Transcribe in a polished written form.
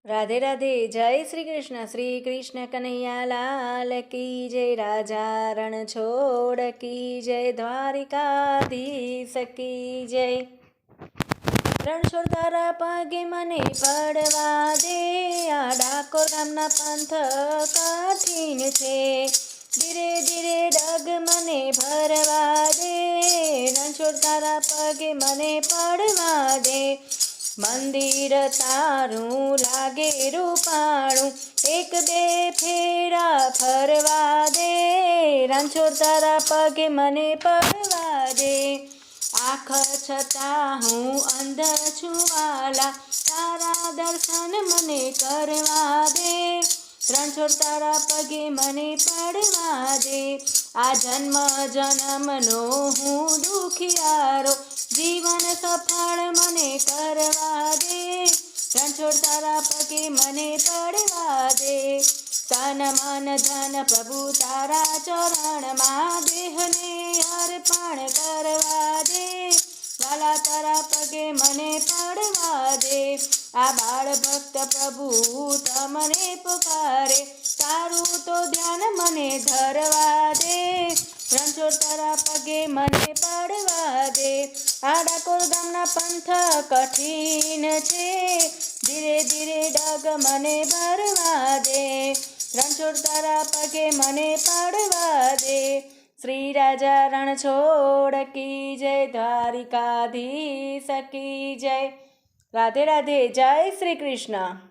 રાધે રાધે. જય શ્રી કૃષ્ણ. શ્રી કૃષ્ણ કનૈયા લાલ કી જય. રાજા રણછોડ કી જય. દ્વારિકાધીશ કી જય. રણછોડ તારા પગે મને પડવા દે, આ ડાકોર ગામના પંથ કઠિન છે. ધીરે ધીરે ડગ મને ભરવા દે, રણછોડ તારા પગે મને પડવા દે. મંદિર તારું લાગે રૂપાણું, એક બે ફેરા ફરવા દે, રણછોડ તારા પગે મને પડવા દે. આંખ છતાં હું અંધ છું વાલા, તારા દર્શન મને કરવા દે, રણછોડ તારા પગે મને પડવા દે. આ જન્મ જન્મનો હું દુખિયારો, જીવન સફળ મને કરવા દે, રણછોડ તારા પગે મને પડવા દે. તન મન ધન પ્રભુ તારા ચરણમાં, દેહને અર્પણ કરવા દે, વાલા તારા પગે મને પડવા દે. આ બાળ ભક્ત પ્રભુ તમને પુકારે, તારું તો ધ્યાન મને ધરવા દે, રણછોડ તારા પગે મને પડવા દે. આ ડાકોર ગામના પંથ કઠિન છે, ધીરે ધીરે ડગ મને ભરવા દે, રણછોડ તારા પગે મને પડવા દે. શ્રી રાજા રણછોડ કી જય. દ્વારિકાધીશ કી જય. રાધે રાધે. જય શ્રી કૃષ્ણ.